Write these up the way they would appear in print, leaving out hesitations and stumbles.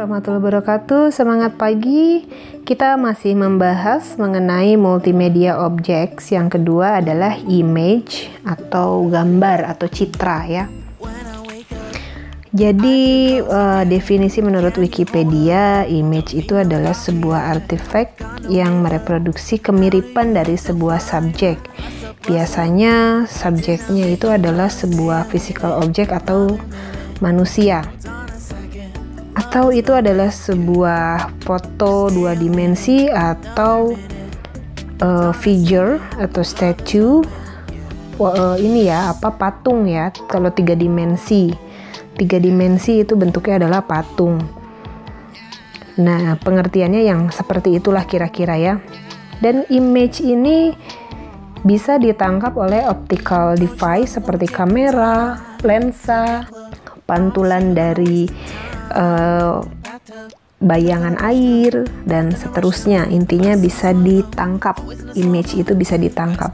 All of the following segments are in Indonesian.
warahmatullahi wabarakatuh. Semangat pagi. Kita masih membahas mengenai multimedia objects. Yang kedua adalah image atau gambar atau citra ya. Jadi definisi menurut Wikipedia, image itu adalah sebuah artefak yang mereproduksi kemiripan dari sebuah subjek. Biasanya subjeknya itu adalah sebuah physical object atau manusia. Atau itu adalah sebuah foto dua dimensi atau figure atau statue. Ini ya, patung ya. Kalau tiga dimensi itu bentuknya adalah patung. Nah, pengertiannya yang seperti itulah kira-kira ya. Dan image ini bisa ditangkap oleh optical device seperti kamera, lensa, pantulan dari bayangan air dan seterusnya. Intinya bisa ditangkap, image itu bisa ditangkap.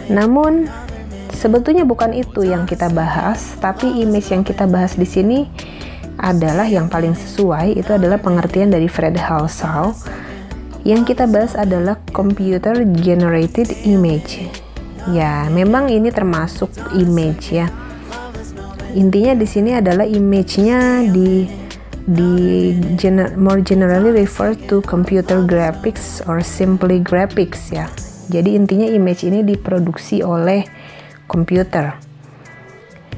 Namun sebetulnya bukan itu yang kita bahas, tapi image yang kita bahas di sini adalah yang paling sesuai. Itu adalah pengertian dari Fred Halsall. Yang kita bahas adalah computer generated image. Ya, memang ini termasuk image ya. Intinya di sini adalah image-nya more generally refer to computer graphics or simply graphics ya. Jadi intinya image ini diproduksi oleh komputer.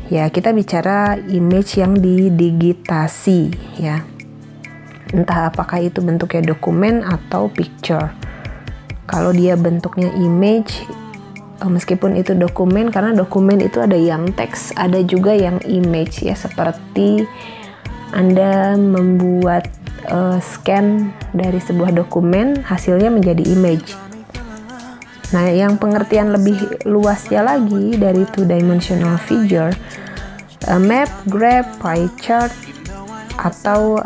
Ya, kita bicara image yang didigitasi ya. Entah apakah itu bentuknya dokumen atau picture. Kalau dia bentuknya image, meskipun itu dokumen, karena dokumen itu ada yang teks, ada juga yang image ya, seperti Anda membuat scan dari sebuah dokumen, hasilnya menjadi image. Nah, yang pengertian lebih luasnya lagi dari two-dimensional figure, map, graph, pie chart, atau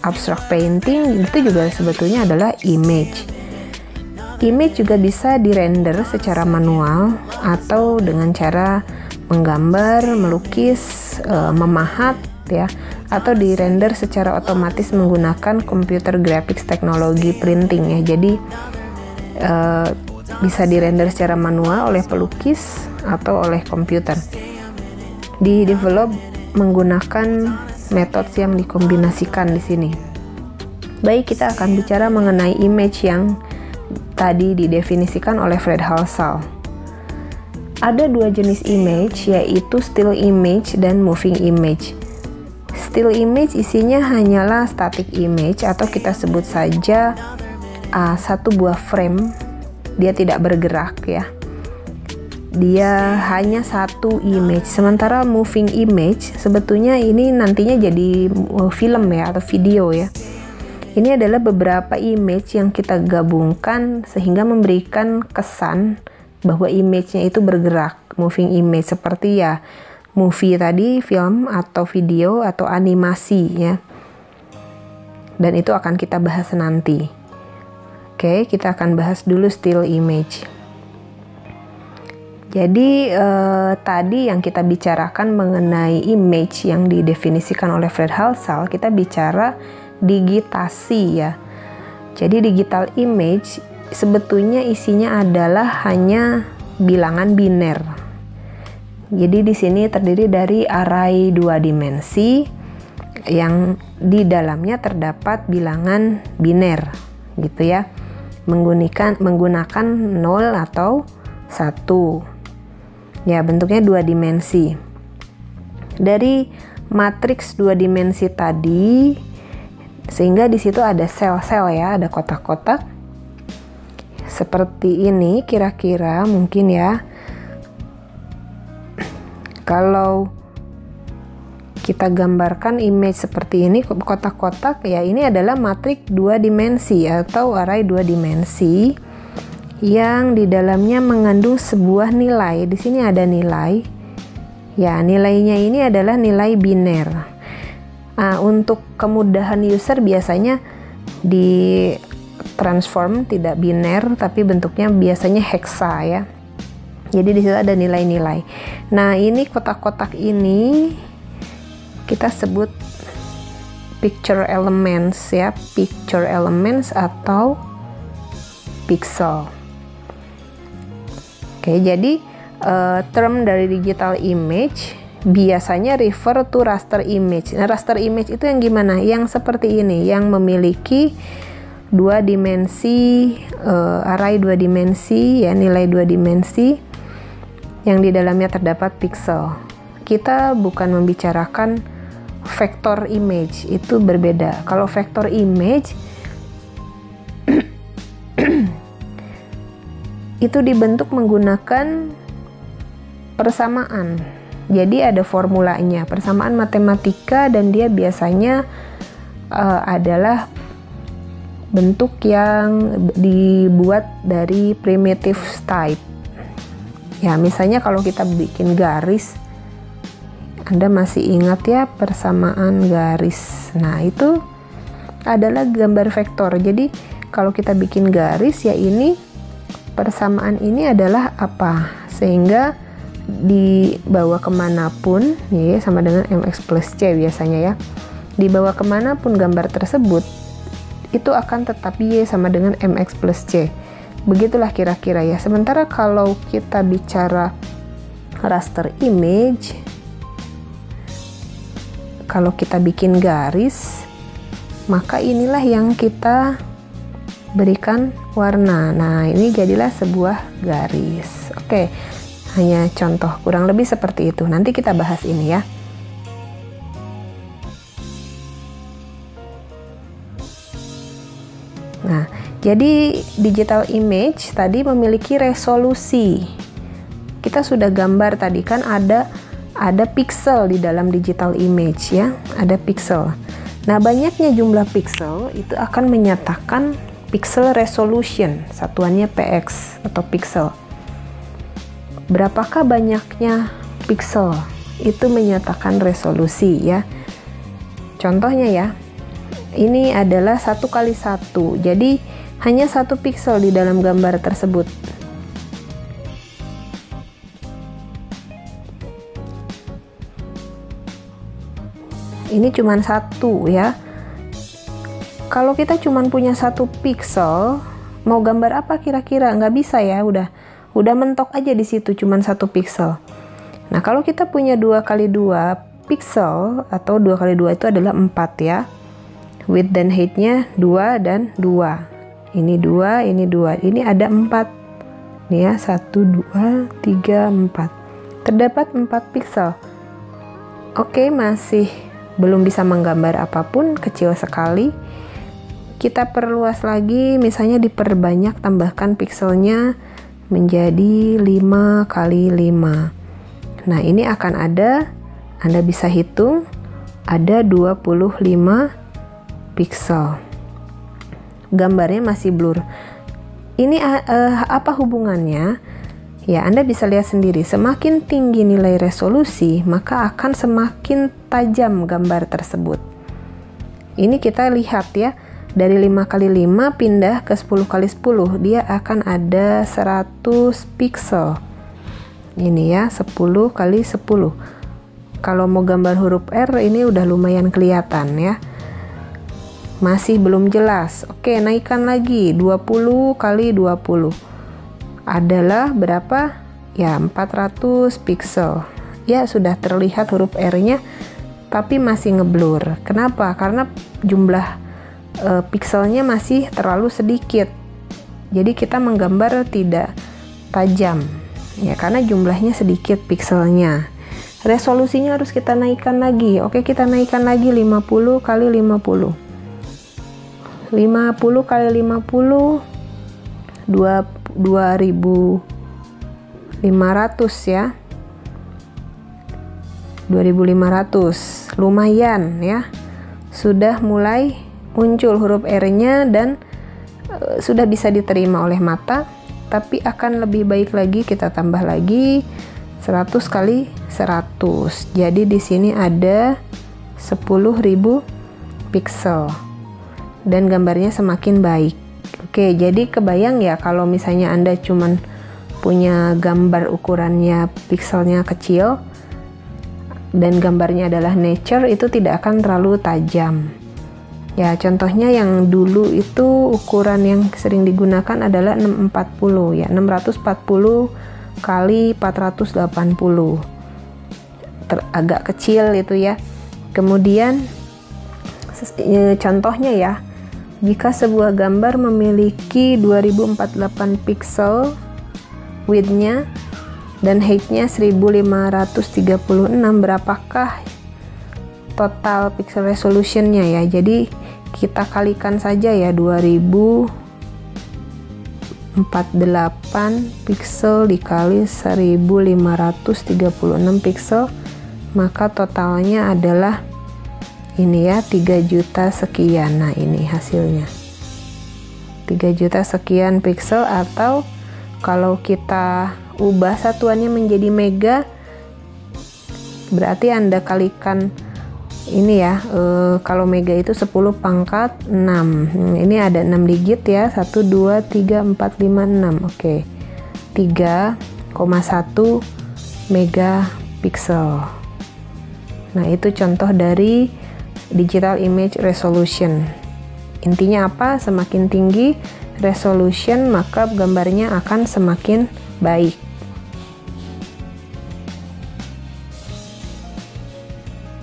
abstract painting, itu juga sebetulnya adalah image. Image juga bisa dirender secara manual atau dengan cara menggambar, melukis, memahat ya, atau dirender secara otomatis menggunakan computer graphics teknologi printing ya. Jadi bisa dirender secara manual oleh pelukis atau oleh komputer. Di-develop menggunakan metode yang dikombinasikan di sini. Baik, kita akan bicara mengenai image yang tadi didefinisikan oleh Fred Halsall. Ada dua jenis image, yaitu still image dan moving image. Still image isinya hanyalah static image atau kita sebut saja satu buah frame. Dia tidak bergerak ya. Dia hanya satu image. Sementara moving image sebetulnya ini nantinya jadi film ya atau video ya. Ini adalah beberapa image yang kita gabungkan sehingga memberikan kesan bahwa image-nya itu bergerak. Moving image seperti ya movie tadi, film atau video atau animasi ya. Dan itu akan kita bahas nanti. Oke, kita akan bahas dulu still image. Jadi tadi yang kita bicarakan mengenai image yang didefinisikan oleh Fred Halsall, kita bicara digitasi ya. Jadi digital image sebetulnya isinya adalah hanya bilangan biner. Jadi di sini terdiri dari array dua dimensi yang di dalamnya terdapat bilangan biner gitu ya. Menggunakan 0 atau 1. Ya, bentuknya dua dimensi. Dari matriks dua dimensi tadi, sehingga di situ ada sel-sel ya, ada kotak-kotak seperti ini kira-kira mungkin ya. Kalau kita gambarkan image seperti ini, kotak-kotak ya, ini adalah matriks dua dimensi atau array dua dimensi yang di dalamnya mengandung sebuah nilai. Di sini ada nilai. Ya, nilainya ini adalah nilai biner. Untuk kemudahan user biasanya di transform tidak biner tapi bentuknya biasanya hexa ya. Jadi di situ ada nilai-nilai. Nah, ini kotak-kotak ini kita sebut picture elements ya, picture elements atau pixel. Oke, jadi term dari digital image biasanya refer to raster image. Nah, raster image itu yang gimana? Yang seperti ini, yang memiliki dua dimensi, array dua dimensi ya, nilai dua dimensi yang di dalamnya terdapat pixel. Kita bukan membicarakan vector image, itu berbeda. Kalau vector image itu dibentuk menggunakan persamaan. Jadi ada formulanya, persamaan matematika, dan dia biasanya adalah bentuk yang dibuat dari primitive type. Ya, misalnya kalau kita bikin garis, Anda masih ingat ya persamaan garis. Nah, itu adalah gambar vektor. Jadi kalau kita bikin garis, ya ini persamaan ini adalah apa, sehingga dibawa kemanapun ya, sama dengan mx plus c biasanya ya, dibawa kemanapun gambar tersebut itu akan tetap y sama dengan mx plus c. Begitulah kira-kira ya. Sementara kalau kita bicara raster image, kalau kita bikin garis, maka inilah yang kita berikan warna. Nah, ini jadilah sebuah garis. Oke, hanya contoh, kurang lebih seperti itu. Nanti kita bahas ini ya. Nah, jadi digital image tadi memiliki resolusi. Kita sudah gambar tadi kan ada pixel di dalam digital image ya, ada pixel. Nah, banyaknya jumlah pixel itu akan menyatakan pixel resolution, satuannya px atau pixel. Berapakah banyaknya pixel? Itu menyatakan resolusi ya. Contohnya ya, ini adalah 1 kali 1, jadi hanya 1 pixel di dalam gambar tersebut. Ini cuma 1 ya. Kalau kita cuma punya 1 pixel, mau gambar apa kira-kira? Nggak bisa ya, udah mentok aja di situ, cuma 1 pixel. Nah, kalau kita punya 2 kali 2 pixel atau 2 kali 2 itu adalah 4 ya. Width dan height-nya 2 dan 2. Ini 2, ini 2. Ini ada 4. Nih ya, 1, 2, 3, 4. Terdapat 4 pixel. Oke, masih belum bisa menggambar apapun, kecil sekali. Kita perluas lagi, misalnya diperbanyak, tambahkan pixelnya menjadi 5 kali 5. Nah, ini akan ada, Anda bisa hitung, ada 25 pixel. Gambarnya masih blur. Ini apa hubungannya? Ya, Anda bisa lihat sendiri, semakin tinggi nilai resolusi, maka akan semakin tajam gambar tersebut. Ini kita lihat ya, dari 5 kali 5 pindah ke 10 kali 10, dia akan ada 100 pixel. Ini ya, 10 kali 10. Kalau mau gambar huruf R, ini udah lumayan kelihatan ya. Masih belum jelas. Oke, naikkan lagi, 20 kali 20. Adalah berapa? Ya, 400 pixel. Ya, sudah terlihat huruf R-nya, tapi masih ngeblur. Kenapa? Karena jumlah pixelnya masih terlalu sedikit. Jadi kita menggambar tidak tajam. Ya, karena jumlahnya sedikit pixelnya. Resolusinya harus kita naikkan lagi. Oke, kita naikkan lagi 50 kali 50. 50 kali 50 2500 ya. 2500. Lumayan ya. Sudah mulai muncul huruf R-nya dan sudah bisa diterima oleh mata, tapi akan lebih baik lagi kita tambah lagi 100 kali 100. Jadi di sini ada 10.000 pixel dan gambarnya semakin baik. Oke, jadi kebayang ya kalau misalnya Anda cuman punya gambar ukurannya pixelnya kecil dan gambarnya adalah nature, itu tidak akan terlalu tajam. Ya, contohnya yang dulu itu ukuran yang sering digunakan adalah 640 ya, 640 kali 480. Agak kecil itu ya. Kemudian contohnya ya, jika sebuah gambar memiliki 2048 pixel width-nya dan height-nya 1536, berapakah total pixel resolution-nya ya? Jadi kita kalikan saja ya, 2048 pixel dikali 1536 pixel, maka totalnya adalah ini ya, 3 juta sekian. Nah, ini hasilnya 3 juta sekian pixel, atau kalau kita ubah satuannya menjadi mega, berarti Anda kalikan ini ya, kalau mega itu 10 pangkat 6. Ini ada 6 digit ya, 1 2 3 4 5 6. Oke. 3,1 megapiksel. Nah, itu contoh dari digital image resolution. Intinya apa? Semakin tinggi resolution, maka gambarnya akan semakin baik.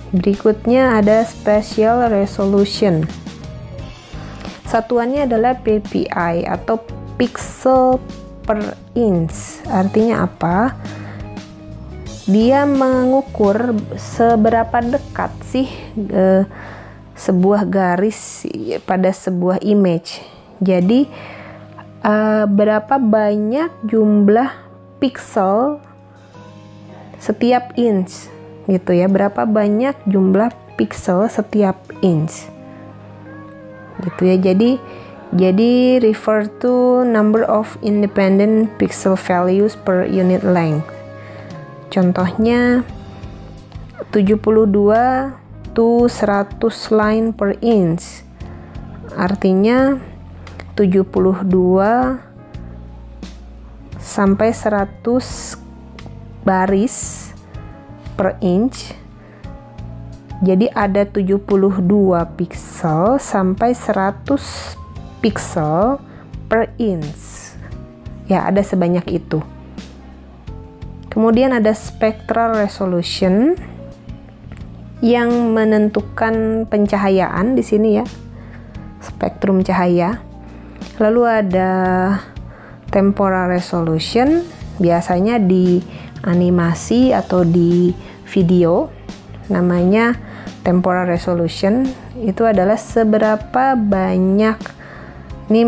Berikutnya ada spatial resolution. Satuannya adalah PPI atau pixel per inch. Artinya apa? Dia mengukur seberapa dekat sih sebuah garis pada sebuah image. Jadi berapa banyak jumlah pixel setiap inch gitu ya, berapa banyak jumlah pixel setiap inch gitu ya. Jadi refer to number of independent pixel values per unit length. Contohnya 72 to 100 line per inch, artinya 72 sampai 100 baris per inch. Jadi ada 72 pixel sampai 100 pixel per inch. Ya, ada sebanyak itu. Kemudian ada spectral resolution yang menentukan pencahayaan di sini ya. Spektrum cahaya. Lalu ada temporal resolution, biasanya di animasi atau di video, namanya temporal resolution. Itu adalah seberapa banyak, ini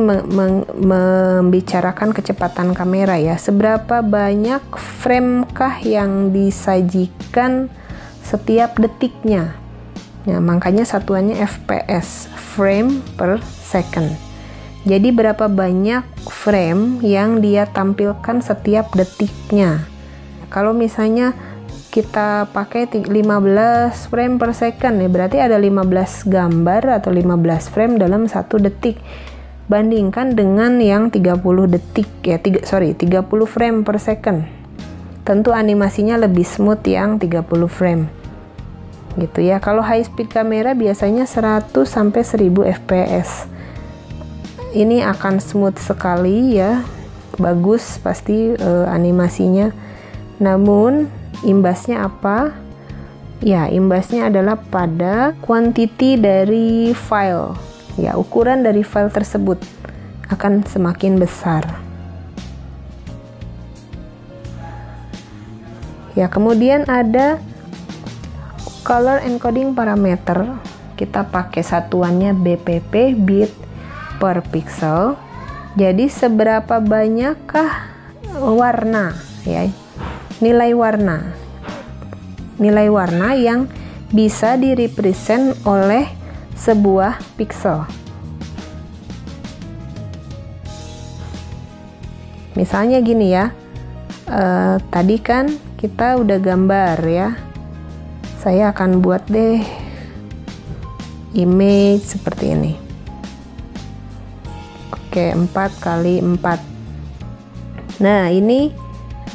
membicarakan kecepatan kamera ya, seberapa banyak frame kah yang disajikan setiap detiknya. Nah, makanya satuannya FPS, frame per second. Jadi berapa banyak frame yang dia tampilkan setiap detiknya. Kalau misalnya kita pakai 15 frame per second ya, berarti ada 15 gambar atau 15 frame dalam 1 detik. Bandingkan dengan yang 30 detik ya, 30 frame per second. Tentu animasinya lebih smooth yang 30 frame. Gitu ya. Kalau high speed kamera biasanya 100 sampai 1000 fps. Ini akan smooth sekali ya. Bagus pasti animasinya. Namun imbasnya apa? Ya, imbasnya adalah pada quantity dari file. Ya, ukuran dari file tersebut akan semakin besar. Ya, kemudian ada color encoding parameter. Kita pakai satuannya BPP, bit per pixel. Jadi seberapa banyakkah warna ya? Nilai warna yang bisa direpresent oleh sebuah pixel. Misalnya gini ya, tadi kan kita udah gambar ya, saya akan buat deh image seperti ini. Oke, 4 kali 4. Nah, ini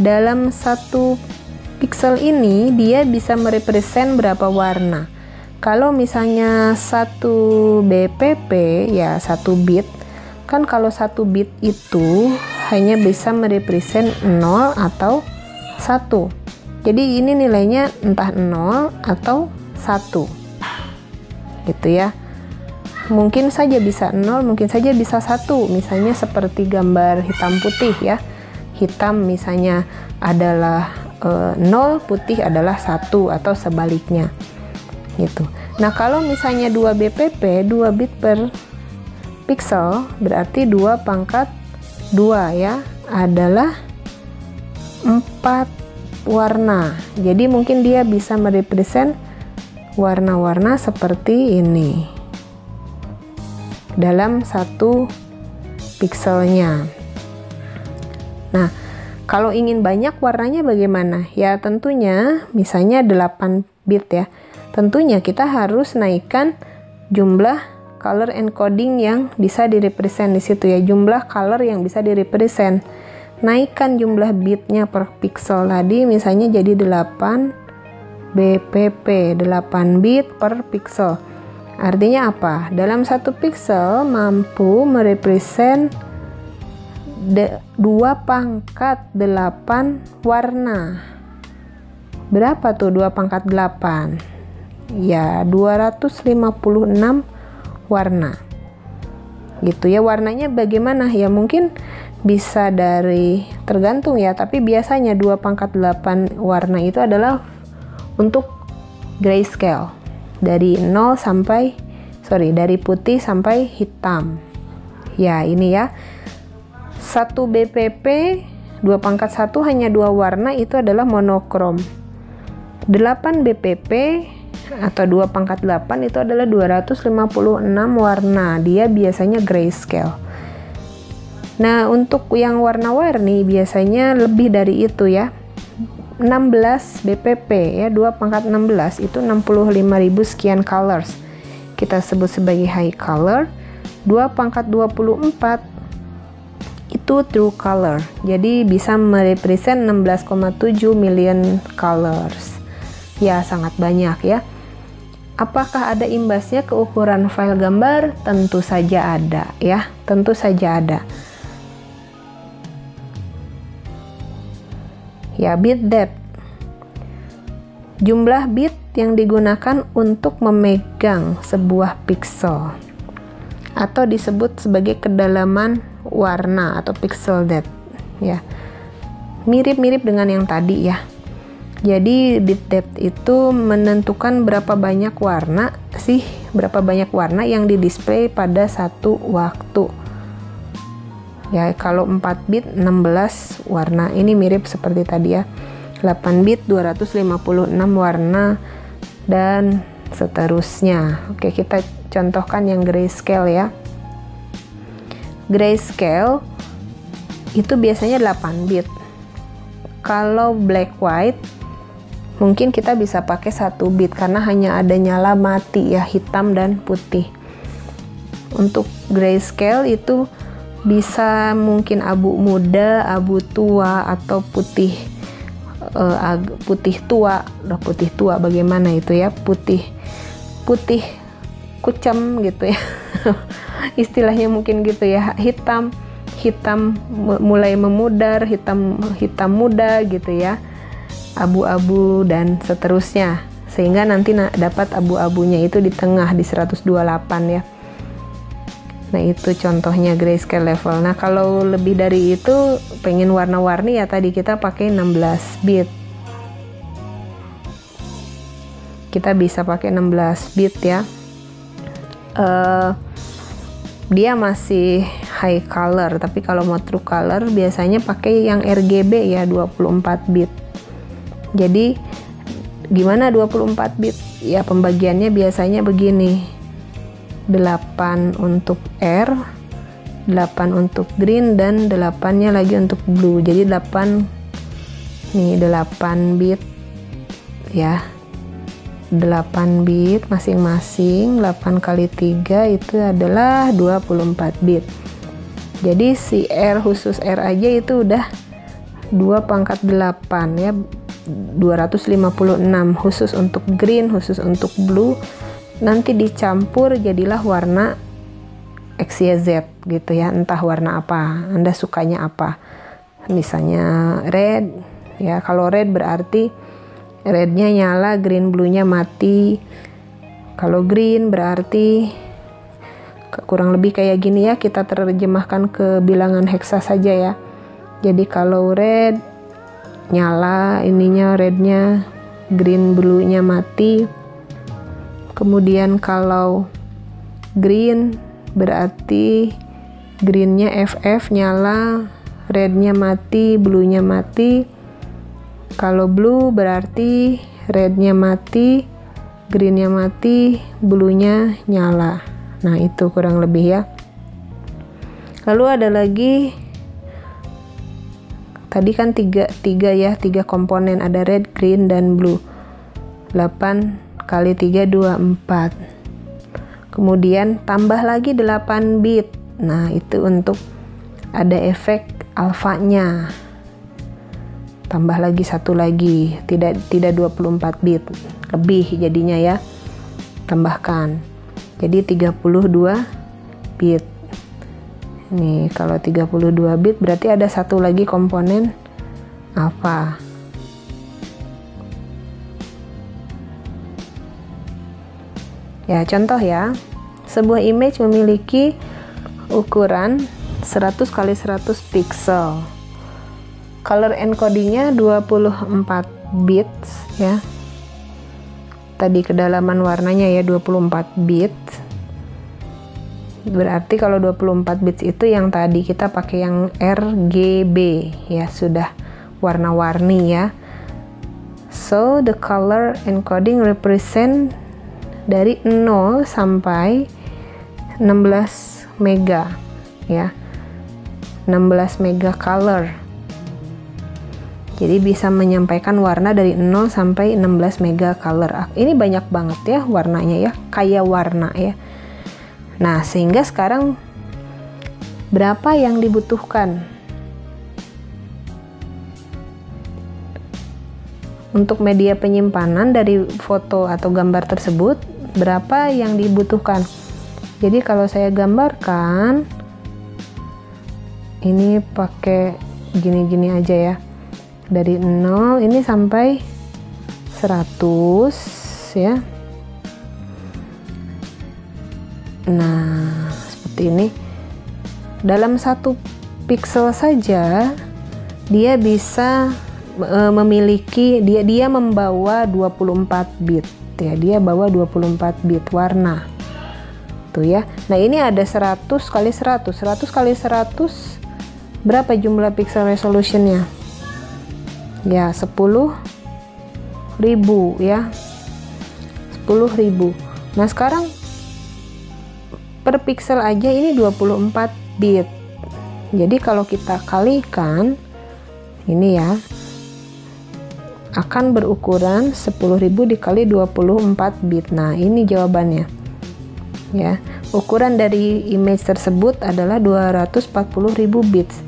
dalam 1 pixel ini dia bisa merepresent berapa warna. Kalau misalnya 1 BPP ya 1 bit, kan kalau 1 bit itu hanya bisa merepresent 0 atau 1. Jadi ini nilainya entah 0 atau 1 gitu ya. Mungkin saja bisa 0, mungkin saja bisa 1, misalnya seperti gambar hitam putih ya. Hitam misalnya adalah 0, putih adalah 1 atau sebaliknya gitu. Nah, kalau misalnya 2 BPP, 2 bit per pixel, berarti 2 pangkat 2 ya, adalah 4 warna. Jadi mungkin dia bisa merepresent warna-warna seperti ini dalam 1 pixelnya. Nah, kalau ingin banyak warnanya bagaimana? Ya tentunya misalnya 8 bit ya. Tentunya kita harus naikkan jumlah color encoding yang bisa direpresent di situ ya, jumlah color yang bisa direpresent. Naikkan jumlah bitnya per pixel tadi misalnya jadi 8 BPP, 8 bit per pixel. Artinya apa? Dalam 1 pixel mampu merepresent 2 pangkat 8 warna. Berapa tuh 2 pangkat 8? Ya 256 warna gitu ya. Warnanya bagaimana ya, mungkin bisa dari tergantung ya, tapi biasanya 2 pangkat 8 warna itu adalah untuk grayscale dari dari putih sampai hitam ya. Ini ya 1 BPP 2 pangkat 1 hanya 2 warna, itu adalah monokrom. 8 BPP atau 2 pangkat 8 itu adalah 256 warna, dia biasanya grayscale. Nah, untuk yang warna-warni biasanya lebih dari itu ya, 16 BPP ya, 2 pangkat 16 itu 65.000 sekian colors, kita sebut sebagai high color. 2 pangkat 24 itu true color, jadi bisa merepresent 16,7 million colors ya, sangat banyak ya. Apakah ada imbasnya ke ukuran file gambar? Tentu saja ada ya, tentu saja ada. Ya, bit depth. Jumlah bit yang digunakan untuk memegang sebuah pixel atau disebut sebagai kedalaman warna atau pixel depth ya. Mirip-mirip dengan yang tadi ya. Jadi bit depth itu menentukan berapa banyak warna yang didisplay pada satu waktu. Ya, kalau 4 bit 16 warna, ini mirip seperti tadi ya. 8 bit 256 warna dan seterusnya. Oke, kita contohkan yang grayscale ya. Grayscale itu biasanya 8 bit. Kalau black white mungkin kita bisa pakai 1 bit karena hanya ada nyala mati ya, hitam dan putih. Untuk grayscale itu bisa mungkin abu muda, abu tua, atau putih tua. Udah putih tua bagaimana itu ya, putih kucem gitu ya. Istilahnya mungkin gitu ya, hitam mulai memudar, hitam muda gitu ya, abu-abu dan seterusnya, sehingga nanti dapat abu-abunya itu di tengah di 128 ya. Nah, itu contohnya grayscale level. Nah, kalau lebih dari itu pengen warna-warni ya, tadi kita pakai 16 bit. Kita bisa pakai 16 bit ya. Dia masih high color, tapi kalau mau true color biasanya pakai yang RGB ya, 24 bit. Jadi gimana 24 bit? Ya pembagiannya biasanya begini. 8 untuk R, 8 untuk green, dan 8-nya lagi untuk blue. Jadi 8 bit ya. 8 bit masing-masing. 8 kali 3 itu adalah 24 bit. Jadi si R khusus R aja itu udah 2 pangkat 8 ya. 256, khusus untuk green, khusus untuk blue, nanti dicampur jadilah warna XYZ gitu ya, entah warna apa, Anda sukanya apa. Misalnya red ya, kalau red berarti rednya nyala, green blue-nya mati. Kalau green berarti kurang lebih kayak gini ya, kita terjemahkan ke bilangan heksa saja ya. Jadi kalau red nyala ininya, rednya, green blue-nya mati. Kemudian kalau green berarti greennya FF nyala, rednya mati, blue-nya mati. Kalau blue berarti rednya mati, greennya mati, blue-nya nyala. Nah itu kurang lebih ya. Lalu ada lagi, tadi kan tiga komponen, ada red, green, dan blue. 8 kali 3 24. Kemudian tambah lagi 8 bit. Nah itu untuk ada efek alfanya. Tambah lagi satu lagi, tidak 24 bit, lebih jadinya ya, tambahkan jadi 32 bit. Nih kalau 32 bit berarti ada satu lagi komponen alfa. Ya contoh ya, sebuah image memiliki ukuran 100 kali 100 pixel. Color encodingnya 24 bits ya. Tadi kedalaman warnanya ya 24 bit. Berarti kalau 24 bits itu yang tadi kita pakai yang RGB ya, sudah warna-warni ya. So the color encoding represent dari 0 sampai 16 mega ya. 16 mega color. Jadi bisa menyampaikan warna dari 0 sampai 16 mega color. Ini banyak banget ya warnanya ya, kayak warna ya. Nah, sehingga sekarang berapa yang dibutuhkan untuk media penyimpanan dari foto atau gambar tersebut? Berapa yang dibutuhkan? Jadi kalau saya gambarkan, ini pakai gini-gini aja ya. Dari 0 ini sampai 100 ya. Nah seperti ini. Dalam satu pixel saja dia bisa memiliki, dia membawa 24 bit ya, dia bawa 24 bit warna tuh ya. Nah ini ada 100 kali 100 kali 100, berapa jumlah pixel resolutionnya ya? 10.000 ya, 10.000. Nah sekarang per pixel aja ini 24 bit. Jadi kalau kita kalikan ini ya, akan berukuran 10.000 dikali 24 bit. Nah ini jawabannya ya. Ukuran dari image tersebut adalah 240.000 bits.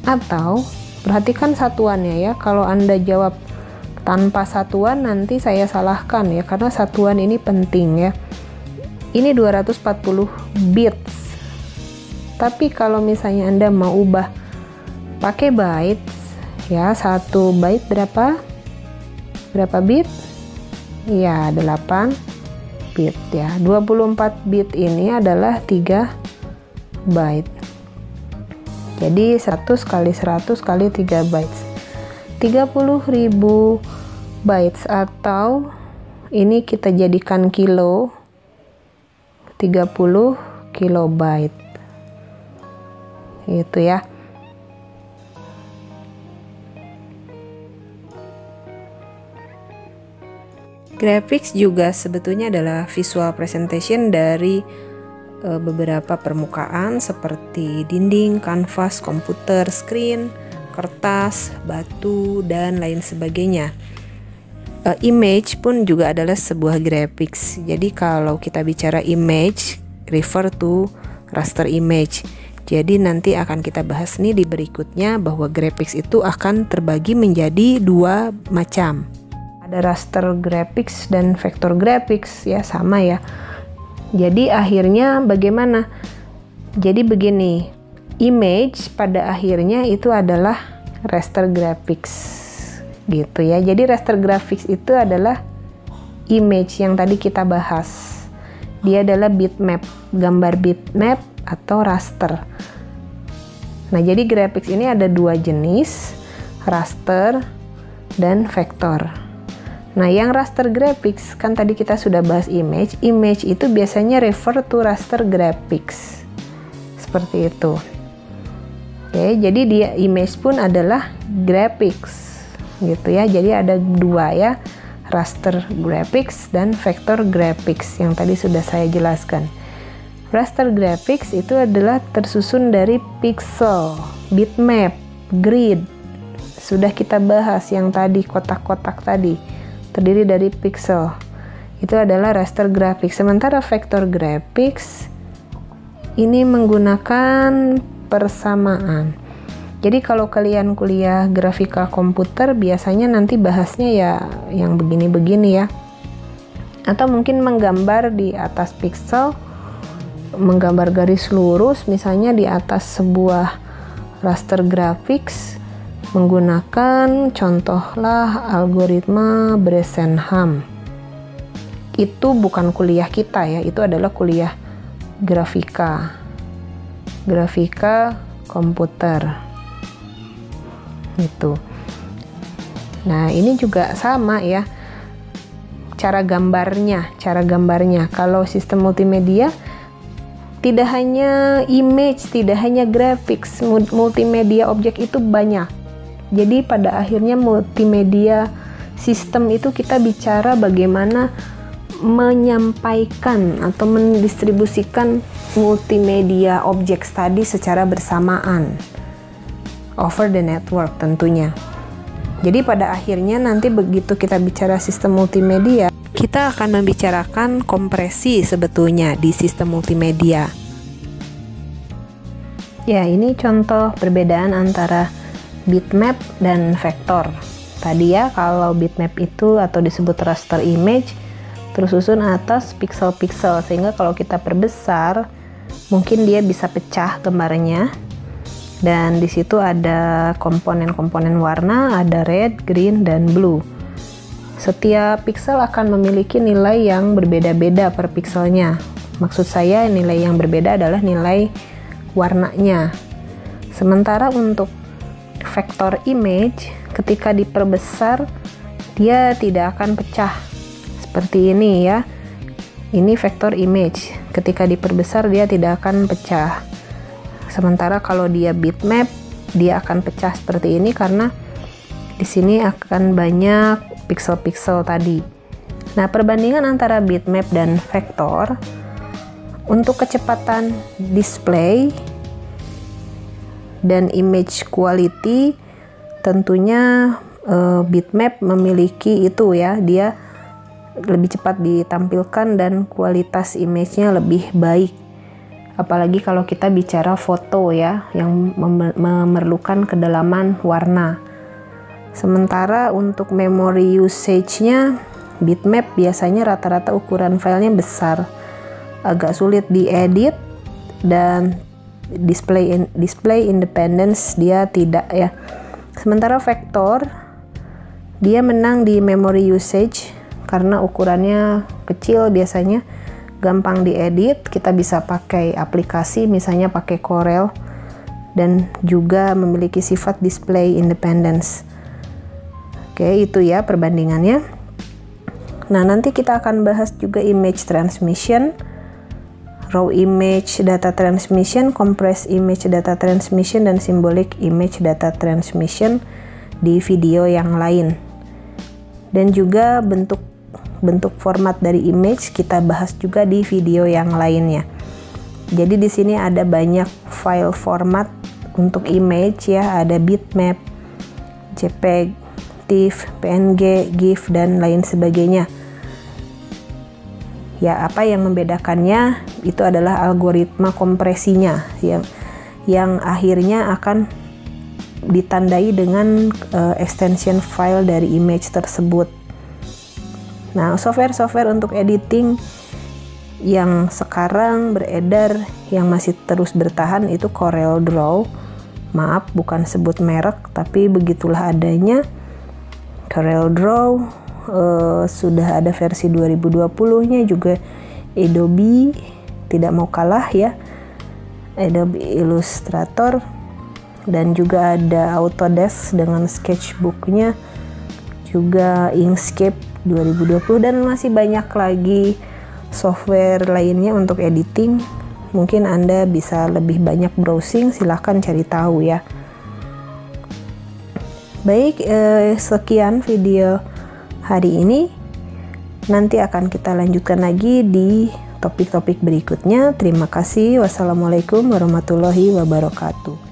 Atau perhatikan satuannya ya, kalau Anda jawab tanpa satuan nanti saya salahkan ya, karena satuan ini penting ya. Ini 240 bits. Tapi kalau misalnya Anda mau ubah pakai bytes ya, 1 byte berapa bit? Ya 8 bit ya. 24 bit ini adalah 3 byte. Jadi 100 kali 100 kali 3 bytes, 30.000 bytes, atau ini kita jadikan kilo, 30 kilobyte itu ya. Graphics juga sebetulnya adalah visual presentation dari beberapa permukaan seperti dinding, kanvas, komputer, screen, kertas, batu, dan lain sebagainya. Image pun juga adalah sebuah graphics. Jadi kalau kita bicara image, refer to raster image. Jadi nanti akan kita bahas nih di berikutnya bahwa graphics itu akan terbagi menjadi dua macam. Ada raster graphics dan vector graphics ya, sama ya. Jadi akhirnya bagaimana? Jadi begini, image pada akhirnya itu adalah raster graphics gitu ya. Jadi raster graphics itu adalah image yang tadi kita bahas. Dia adalah bitmap, gambar bitmap atau raster. Nah, jadi graphics ini ada dua jenis, raster dan vektor. Nah, yang raster graphics kan tadi kita sudah bahas image. Image itu biasanya refer to raster graphics. Seperti itu. Oke, jadi dia image pun adalah graphics gitu ya. Jadi ada dua ya, raster graphics dan vector graphics yang tadi sudah saya jelaskan. Raster graphics itu adalah tersusun dari pixel, bitmap, grid. Sudah kita bahas yang tadi, kotak-kotak tadi, terdiri dari pixel. Itu adalah raster graphics. Sementara vector graphics ini menggunakan persamaan. Jadi kalau kalian kuliah grafika komputer biasanya nanti bahasnya ya yang begini-begini ya. Atau mungkin menggambar di atas pixel, menggambar garis lurus misalnya di atas sebuah raster graphics menggunakan contohlah algoritma Bresenham. Itu bukan kuliah kita ya, itu adalah kuliah grafika komputer gitu. Nah, ini juga sama ya, cara gambarnya. Kalau sistem multimedia tidak hanya image, tidak hanya graphics, multimedia objek itu banyak. Jadi pada akhirnya multimedia sistem itu kita bicara bagaimana menyampaikan atau mendistribusikan multimedia objek tadi secara bersamaan over the network tentunya. Jadi pada akhirnya nanti begitu kita bicara sistem multimedia, kita akan membicarakan kompresi sebetulnya di sistem multimedia. Ya, ini contoh perbedaan antara bitmap dan vektor. Tadi ya, kalau bitmap itu atau disebut raster image tersusun atas pixel-pixel, sehingga kalau kita perbesar mungkin dia bisa pecah gambarnya. Dan di situ ada komponen-komponen warna, ada red, green, dan blue. Setiap pixel akan memiliki nilai yang berbeda-beda per pixelnya. Maksud saya nilai yang berbeda adalah nilai warnanya. Sementara untuk vektor image, ketika diperbesar, dia tidak akan pecah. Seperti ini ya. Ini vektor image. Ketika diperbesar, dia tidak akan pecah. Sementara kalau dia bitmap, dia akan pecah seperti ini karena di sini akan banyak pixel-pixel tadi. Nah, perbandingan antara bitmap dan vektor untuk kecepatan display dan image quality tentunya bitmap memiliki itu ya, dia lebih cepat ditampilkan dan kualitas image-nya lebih baik. Apalagi kalau kita bicara foto ya, yang memerlukan kedalaman warna. Sementara untuk memory usage-nya, bitmap biasanya rata-rata ukuran filenya besar, agak sulit diedit, dan display independence dia tidak ya. Sementara vektor dia menang di memory usage karena ukurannya kecil, biasanya gampang diedit, kita bisa pakai aplikasi misalnya pakai Corel, dan juga memiliki sifat display independence. Oke, itu ya perbandingannya. Nah, nanti kita akan bahas juga image transmission, raw image data transmission, compressed image data transmission, dan symbolic image data transmission di video yang lain. Dan juga bentuk format dari image kita bahas juga di video yang lainnya. Jadi di sini ada banyak file format untuk image ya, ada bitmap, JPEG, TIFF, PNG, GIF, dan lain sebagainya. Ya, apa yang membedakannya itu adalah algoritma kompresinya yang akhirnya akan ditandai dengan extension file dari image tersebut. Nah, software-software untuk editing yang sekarang beredar yang masih terus bertahan itu Corel Draw. Maaf, bukan sebut merek, tapi begitulah adanya. Corel Draw sudah ada versi 2020-nya juga. Adobe tidak mau kalah ya, Adobe Illustrator, dan juga ada Autodesk dengan sketchbook-nya, juga Inkscape 2020, dan masih banyak lagi software lainnya untuk editing. Mungkin Anda bisa lebih banyak browsing, silahkan cari tahu ya. Baik, sekian video hari ini. Nanti akan kita lanjutkan lagi di topik-topik berikutnya. Terima kasih. Wassalamualaikum warahmatullahi wabarakatuh.